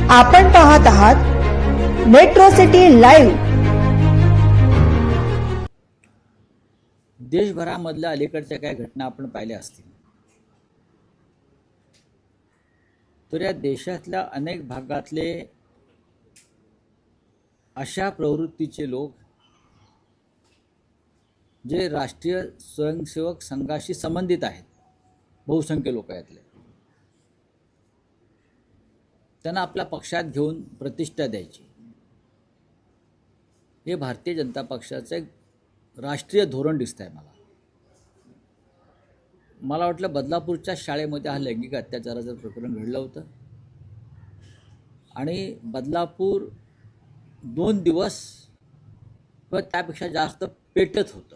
आपण पाहत आहात मेट्रो सिटी लाईव्ह। देशभरामधल्या अलीकडच्या काही घटना आपण पाहिल्या असतील तर या देशातल्या अनेक भागातले अशा प्रवृत्तीचे लोक जे राष्ट्रीय स्वयंसेवक संघाशी संबंधित आहेत, बहुसंख्य लोक यातले, त्यांना आपल्या पक्षात घेऊन प्रतिष्ठा द्यायची, हे भारतीय जनता पक्षाचं एक राष्ट्रीय धोरण दिसतंय मला वाटलं बदलापूरच्या शाळेमध्ये हा लैंगिक अत्याचाराचं प्रकरण घडलं होतं आणि बदलापूर 2 दिवस व त्यापेक्षा जास्त पेटत होतं।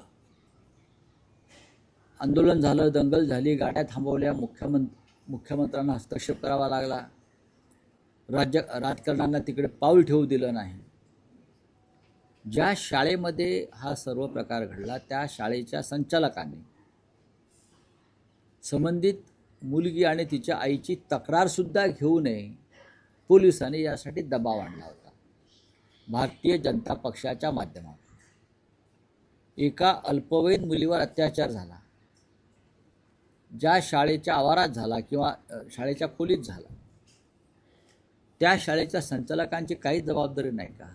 आंदोलन झालं, दंगल झाली, गाड्या थांबवल्या, मुख्यमंत्र्यांना हस्तक्षेप करावा लागला, राजकारण्यांना तिकडे पाऊल ठेवू दिलं नाही। ज्या शाळेमध्ये हा सर्व प्रकार घडला त्या शाळेच्या संचालकांनी संबंधित मुलगी आणि तिच्या आईची तक्रारसुद्धा घेऊ नये, पोलिसांनी यासाठी दबाव आणला होता। भारतीय जनता पक्षाच्या माध्यमातून एका अल्पवयीन मुलीवर अत्याचार झाला, ज्या शाळेच्या आवारात झाला किंवा शाळेच्या खोलीत झाला, त्या शाळेच्या संचालकांची काही जबाबदारी नाही का?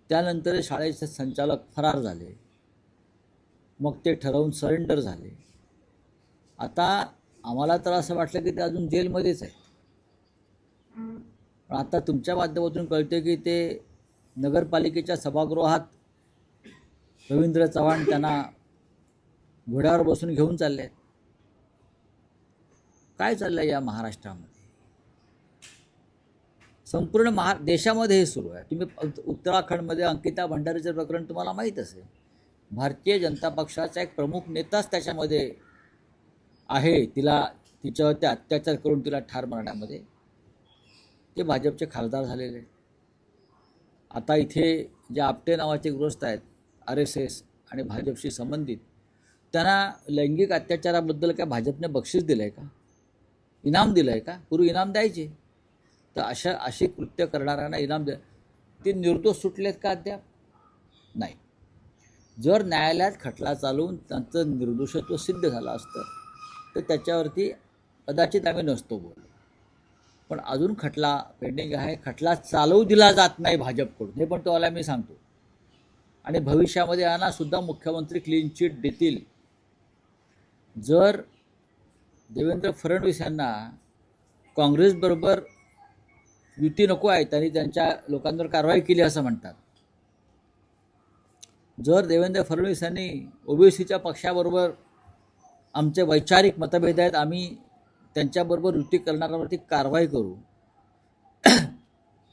त्यानंतर शाळेचे संचालक फरार झाले, मग ते ठरवून सरेंडर झाले। आता आम्हाला तर असं वाटलं की ते अजून जेलमध्येच आहे, पण आता तुमच्या माध्यमातून कळते की ते नगरपालिकेच्या सभागृहात रवींद्र चव्हाण त्यांना घोड्यावर बसून घेऊन चालले। काय चाललंय या महाराष्ट्रामध्ये? संपूर्ण देशामध्ये हे सुरू आहे। तुम्ही उत्तराखंडमध्ये अंकिता भंडारीचं प्रकरण तुम्हाला माहीत असेल, भारतीय जनता पक्षाचा एक प्रमुख नेताच त्याच्यामध्ये आहे, तिच्यावरती अत्याचार करून तिला ठार मारण्यामध्ये ते भाजपचे खासदार झालेले। आता इथे जे आपटे नावाचे ग्रस्त आहेत RSS आणि भाजपशी संबंधित, त्यांना लैंगिक अत्याचाराबद्दल काय भाजपने बक्षीस दिलं आहे का? इनाम दिलं आहे का? पूर्वी इनाम द्यायचे, तर अशी कृत्य करणाऱ्यांना इनाम द्या। ते निर्दोष सुटलेत का अद्याप? नाही। जर न्यायालयात खटला चालवून त्यांचं निर्दोषत्व सिद्ध झालं असतं तर त्याच्यावरती कदाचित आम्ही नसतो बोललो, पण अजून खटला पेंडिंग आहे, खटला चालवू दिला जात नाही भाजपकडून, हे पण तुम्हाला मी सांगतो। आणि भविष्यामध्ये यांना सुद्धा मुख्यमंत्री क्लीन चिट देतील। जर देवेंद्र फडणवीस यांना काँग्रेसबरोबर युती नको आहे, त्यांनी त्यांच्या लोकांवर कारवाई केली असं म्हणतात। जर देवेंद्र फडणवीस यांनी ओबीसीच्या पक्षाबरोबर आमचे वैचारिक मतभेद आहेत, आम्ही त्यांच्याबरोबर युती करणाऱ्यावरती कारवाई करू,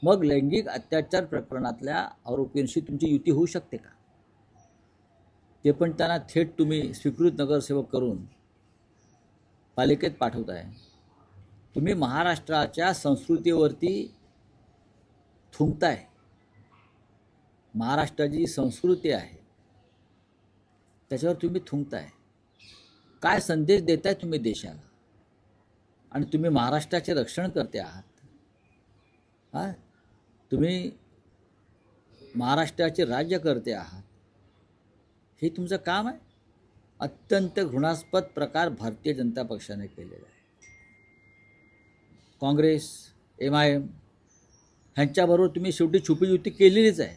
मग लैंगिक अत्याचार प्रकरणातल्या आरोपींशी तुमची युती होऊ शकते का? ते पण त्यांना थेट तुम्ही स्वीकृत नगरसेवक करून पालिकेत पाठवताय। तुम्ही महाराष्ट्राच्या संस्कृतीवरती थुंकताय। महाराष्ट्राची संस्कृती आहे त्याच्यावर तुम्ही थुंकताय। काय संदेश देताय तुम्ही देशाला? आणि तुम्ही महाराष्ट्राचे रक्षण करते आहात, तुम्ही महाराष्ट्राचे राज्य करते आहात, हे तुमचं काम आहे। अत्यंत घृणास्पद प्रकार भारतीय जनता पक्षाने केलेला आहे। काँग्रेस, MIM ह्यांच्याबरोबर तुम्ही शेवटी छुपी युती केलेलीच आहे।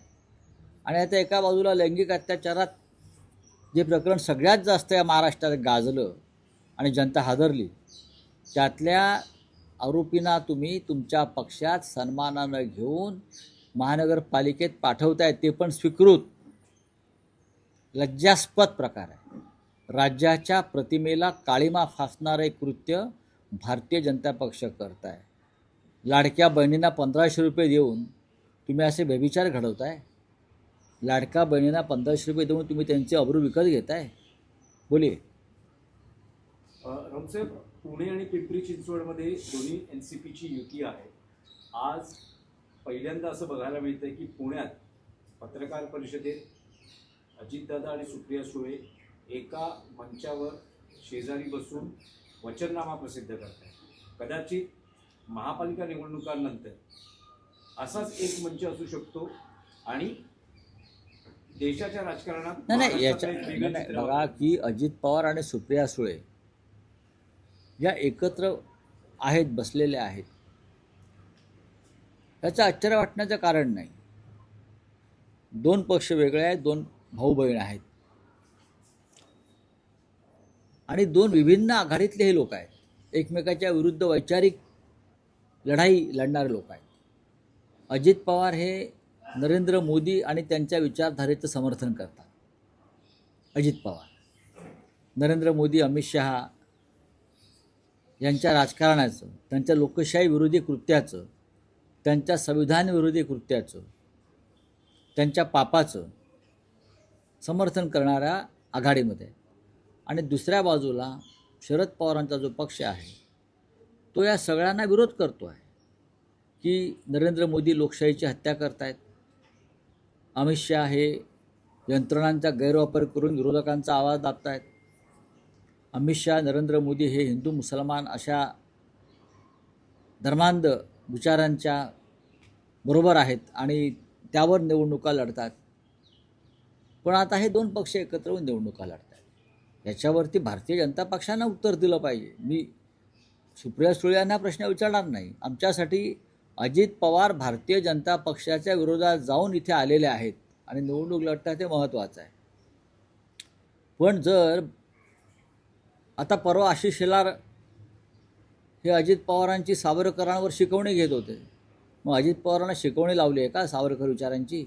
आणि आता एका बाजूला लैंगिक अत्याचारात जे प्रकरण सगळ्यात जास्त या महाराष्ट्रात गाजलं आणि जनता हादरली, त्यातल्या आरोपींना तुम्ही तुमच्या पक्षात सन्मानानं घेऊन महानगरपालिकेत पाठवताय, ते पण स्वीकृत। लज्जास्पद प्रकार आहे। राज्याच्या प्रतिमेला काळिमा फासणारे कृत्य भारतीय जनता पक्ष करताय। लाडक्या बहिणींना 1500 रुपये देऊन तुम्ही असे व्यभिचार घडवताय। लाडक्या बहिणींना 1500 रुपये देऊन तुम्ही त्यांचे अब्रू विकत घेताय। बोलिये रामसाहेब, पुणे आणि पिंपरी चिंचवडमध्ये दोन्ही NCPची युती आहे। आज पहिल्यांदा असं बघायला मिळतंय की पुण्यात पत्रकार परिषदेत अजितदादा आणि सुप्रिया सुळे एका मंचावर शेजारी बसून वचननामा प्रसिद्ध करतात। कदाचित महापालिका निवडणुकांनंतर असाच एक मंच असू शकतो आणि देशाच्या राजकारणात नाही याच्या महाराष्ट्राचं एक वेगळं नाही, चित्र बघा की अजित पवार आणि सुप्रिया सुळे या एकत्र आहेत, बसलेल्या आहेत, याचं आश्चर्य वाटण्याचं कारण नाही. दोन पक्ष वेगळे आहेत, दोन भाऊ बहीण आहेत आणि दोन विभिन्न आघाडीतले हे लोक आहेत. एकमेकाच्या विरुद्ध वैचारिक लढाई लढणारे लोक आहेत. अजित पवार हे नरेंद्र मोदी आणि त्यांच्या विचारधारेचं समर्थन करतात. अजित पवार नरेंद्र मोदी, अमित शहा यांच्या राजकारणाचं, त्यांच्या लोकशाही विरोधी कृत्याचं, त्यांच्या संविधान विरोधी कृत्याचं, त्यांच्या पापाचं समर्थन करणाऱ्या आघाडीमध्ये. आणि दुसऱ्या बाजूला शरद पवारांचा जो पक्ष आहे तो या सगळ्यांना विरोध करतो आहे की नरेंद्र मोदी लोकशाहीची हत्या करतायत, अमित शहा हे यंत्रणांचा गैरवापर करून विरोधकांचा आवाज दाबतायत, अमित शहा, नरेंद्र मोदी हे हिंदू मुसलमान अशा धर्मांध विचारांच्या बरोबर आहेत आणि त्यावर निवडणुका लढतात. पण आता हे दोन पक्ष एकत्र होऊन निवडणुका लढतात. याच्यावरती भारतीय जनता पक्षानं उत्तर दिलं पाहिजे. मी सुप्रिया सुळे यांना प्रश्न विचारणार नाही. आमच्यासाठी अजित पवार भारतीय जनता पक्षाच्या विरोधात जाऊन इथे आलेले आहेत आणि निवडणूक लढतात हे महत्त्वाचं आहे. पण जर आता परवा आशिष शेलार हे अजित पवारांची सावरकरांवर शिकवणी घेत होते, मग अजित पवारांना शिकवणी लावली आहे का सावरकर विचारांची?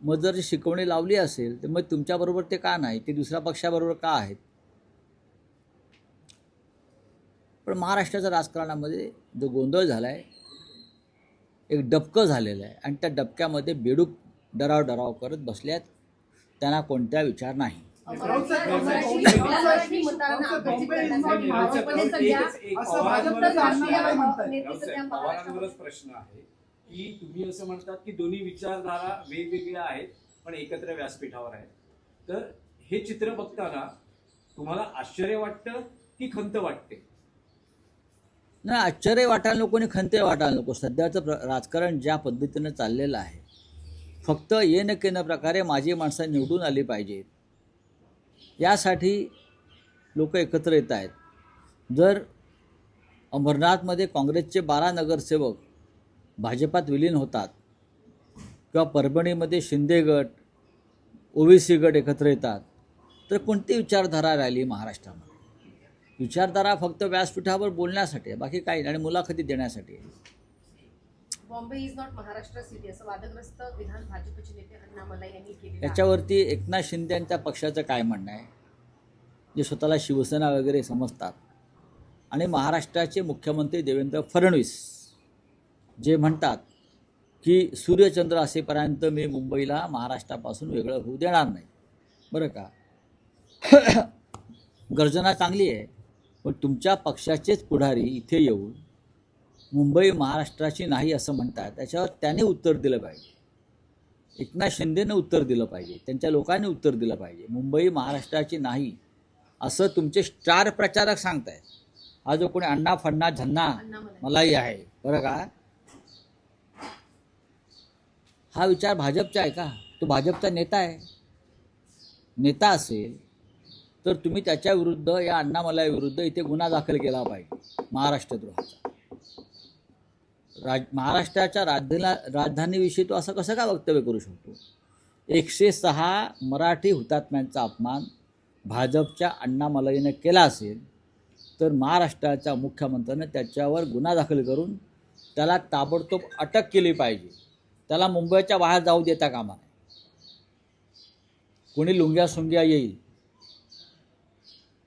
मग जर शिकवणी लावली असेल तर मग तुमच्याबरोबर ते का नाही, ते दुसऱ्या पक्षाबरोबर का आहेत? पण महाराष्ट्राच्या राजकारणामध्ये जो गोंधळ झाला आहे, एक डबकं झालेलं आहे आणि त्या डबक्यामध्ये बेडूक डराव करत बसले आहेत. त्यांना कोणत्या विचार नाही. पवारांवरच प्रश्न आहे की तुम्ही असं म्हणतात की दोन्ही विचारधारा वेगवेगळ्या आहेत पण एकत्र व्यासपीठावर आहेत. तर हे चित्र बघताना तुम्हाला आश्चर्य वाटतं की खंत वाटते? नाही, आश्चर्य वाटायला नको आणि खंत वाटायला नको. सध्याचं राजकारण ज्या पद्धतीनं चाललेलं आहे, फक्त ये न केन प्रकारे माझी माणसं निवडून आली पाहिजेत यासाठी लोक एकत्र येत आहेत. जर अमरनाथमध्ये काँग्रेसचे 12 नगरसेवक भाजपात विलीन होतात किंवा परभणीमध्ये शिंदे गट, ओबीसी गट एकत्र येतात, तर कोणती विचारधारा राहिली महाराष्ट्रामध्ये? विचारधारा फक्त व्यासपीठावर बोलण्यासाठी आहे, बाकी काही नाही, आणि मुलाखती देण्यासाठी आहे. Bombay is not Maharashtra city असं वादग्रस्त विधान भाजपचे नेते अण्णामलाई यांनी केले. याच्यावरती एकनाथ शिंदे यांच्या पक्षाचं काय म्हणणं आहे, जे स्वतःला शिवसेना वगैरे समजतात, आणि महाराष्ट्राचे मुख्यमंत्री देवेंद्र फडणवीस जे म्हणतात की सूर्यचंद्र असेपर्यंत मी मुंबईला महाराष्ट्रापासून वेगळं होऊ देणार नाही. बरं का, गर्जना चांगली आहे, पण तुमच्या पक्षाचेच पुढारी इथे येऊन मुंबई महाराष्ट्राची नाही असं म्हणतात. त्याच्यावर त्याने उत्तर दिलं पाहिजे. एकनाथ शिंदेनं उत्तर दिलं पाहिजे, त्यांच्या लोकांनी उत्तर दिलं पाहिजे. मुंबई महाराष्ट्राची नाही असं तुमचे स्टार प्रचारक सांगतायत. हा जो कोणी अण्णा फडणा झन्ना मलाही आहे, बरं का, हा विचार भाजपचा आहे का? तो भाजपचा नेता आहे. नेता असेल तर तुम्ही त्याच्या विरुद्ध, या अण्णामलाई विरुद्ध इथे गुन्हा दाखल केला पाहिजे, महाराष्ट्रद्रोहाचा. महाराष्ट्राच्या राजधानीविषयी तो असं कसं का वक्तव्य करू शकतो? 106 मराठी हुतात्म्यांचा अपमान भाजपच्या अण्णामलाईनं केला असेल तर महाराष्ट्राच्या मुख्यमंत्र्यानं त्याच्यावर गुन्हा दाखल करून त्याला ताबडतोब अटक केली पाहिजे. त्याला मुंबईच्या बाहेर जाऊ देता कामा नये. कोणी लुंग्या सुंग्या येईल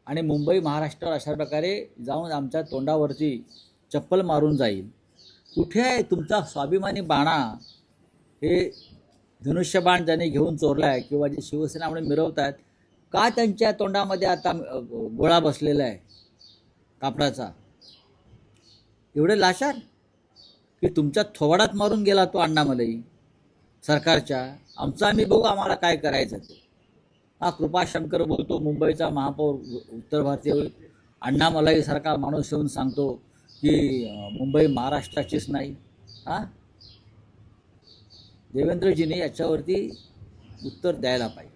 आणि मुंबई महाराष्ट्रावर अशा प्रकारे जाऊन आमच्या तोंडावरती चप्पल मारून जाईल. कुठे आहे तुमचा स्वाभिमानी बाणा? हे धनुष्यबाण ज्यांनी घेऊन चोरला आहे किंवा जे शिवसेना म्हणून मिरवत आहेत, का त्यांच्या तोंडामध्ये आता गोळा बसलेला आहे कापडाचा? एवढे लाचार की तुमच्या थोबाडात मारून गेला तो अण्णामलाई सरकारच्या. आमचं आम्ही बघू, आम्हाला काय करायचं ते. हा कृपाशंकर बोलतो, मुंबईचा महापौर उत्तर भारतीय, अण्णामलाई सारखा माणूस येऊन सांगतो की मुंबई महाराष्ट्राचीच नाही. हां, देवेंद्रजीने याच्यावरती उत्तर द्यायला पाहिजे.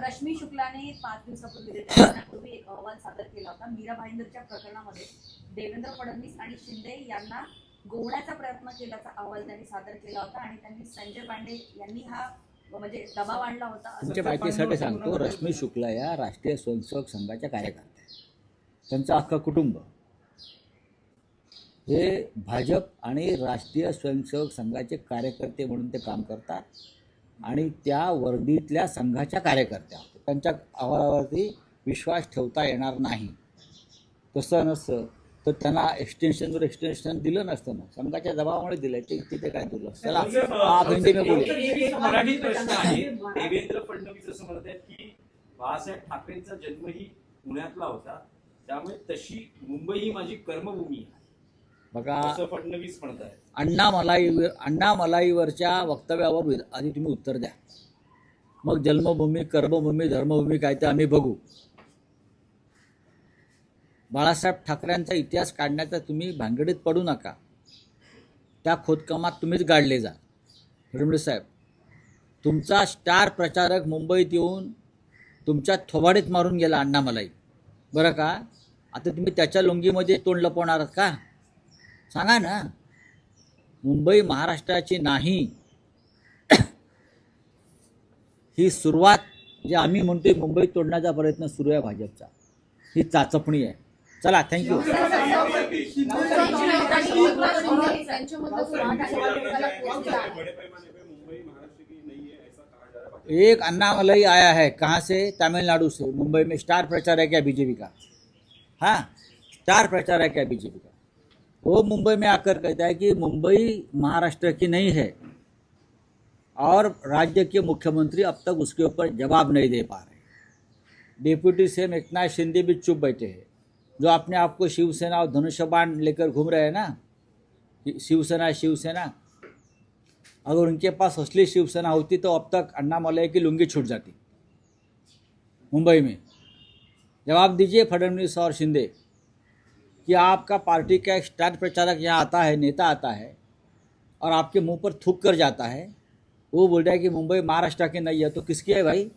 रश्मी शुक्लाने 5 दिवसापूर्वी एक अहवाल सादर केला होता. मीरा भाईंदरच्या प्रकरणामध्ये देवेंद्र फडणवीस आणि शिंदे यांना गोवण्याचा प्रयत्न केल्याचा अहवाल त्यांनी सादर केला होता आणि त्यांनी संजय पांडे यांनी हा म्हणजे दबाव आणला होता. तुमच्या माहितीसाठी सांगतो, रश्मी शुक्ला या राष्ट्रीय स्वयंसेवक संघाच्या कार्यकर्त्या आहेत. त्यांचं अख्खं कुटुंब हे भाजप आणि राष्ट्रीय स्वयंसेवक संघाचे कार्यकर्ते म्हणून ते काम करतात आणि त्या वर्दीतल्या संघाच्या कार्यकर्त्या होत्या. त्यांच्या अहवालावरती विश्वास ठेवता येणार नाही. तसं नसतं तर त्यांना एक्सटेन्शन दिलं नसतं ना, संघाच्या दबावामुळे दिलं. ते तिथे काय दिलं. चला आप हिंदी में बोलिए. एक मराठी प्रश्न आहे. देवेंद्र फडणवीस असं म्हणत आहेत की बाळासाहेब ठाकरेंचा जन्मही पुण्यातला होता, त्यामुळे तशी मुंबई ही माझी कर्मभूमी आहे बघा, असं फडणवीस म्हणत आहेत. अण्णामलाईवरच्या वक्तव्यावर आधी तुम्ही उत्तर द्या. मग जन्मभूमी, कर्मभूमी, धर्मभूमी काय ते आम्ही बघू. बाळासाहेब ठाकरेंचा इतिहास काढण्याचा तुम्ही भानगडीत पडू नका. त्या खोदकामात तुम्हीच गाडले जा. फडणवीस साहेब, तुमचा स्टार प्रचारक मुंबईत येऊन तुमच्या थोबाडीत मारून गेला अण्णामलाई, बरं का. आता तुम्ही त्याच्या लुंगीमध्ये तोंड लपवणार आहात का? सांगा ना. मुंबई महाराष्ट्राची नाही ही सुरुवात जे आम्ही म्हणतोय मुंबई तोडण्याचा प्रयत्न सुरू आहे भाजपचा, ही चाचपणी आहे. चला, थँक्यू. एक अन्नामलाई आया है, कहाँ से? तमिलनाडु से. मुंबई में स्टार प्रचार है क्या बीजेपी का? हाँ, स्टार प्रचार है क्या बीजेपी का? वो मुंबई में आकर कहता है कि मुंबई महाराष्ट्र की नहीं है और राज्य के मुख्यमंत्री अब तक उसके ऊपर जवाब नहीं दे पा रहे. डिप्यूटी सीएम एकनाथ शिंदे भी चुप बैठे हैं. जो अपने आप को शिवसेना और धनुष्यबाण लेकर घूम रहे हैं ना, शिवसेना शिवसेना, अगर उनके पास असली शिवसेना होती तो अब तक अण्णामलाई की लुंगी छूट जाती मुंबई में. जवाब दीजिए फडणवीस और शिंदे कि आपका पार्टी का एक स्टार प्रचारक यहाँ आता है, नेता आता है और आपके मुंह पर थूक कर जाता है. वो बोल रहा है कि मुंबई महाराष्ट्र की नहीं है, तो किसकी है भाई?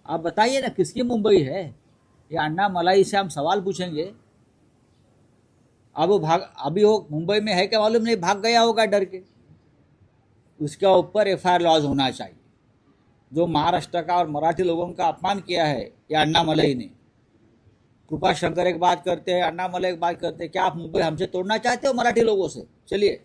आप बताइए ना, किसकी मुंबई है? ये अण्णामलाई से हम सवाल पूछेंगे. अब वो अभी वो मुंबई में है क्या मालूम नहीं, भाग गया होगा डर के. उसके ऊपर एफआईआर लॉज होना चाहिए. जो महाराष्ट्र का और मराठी लोगों का अपमान किया है ये अण्णामलाई ने. कृपा शंकर एक बात करते हैं, अण्णामलाई एक बात करते हैं. क्या आप मुंबई हमसे तोड़ना चाहते हो मराठी लोगों से? चलिए.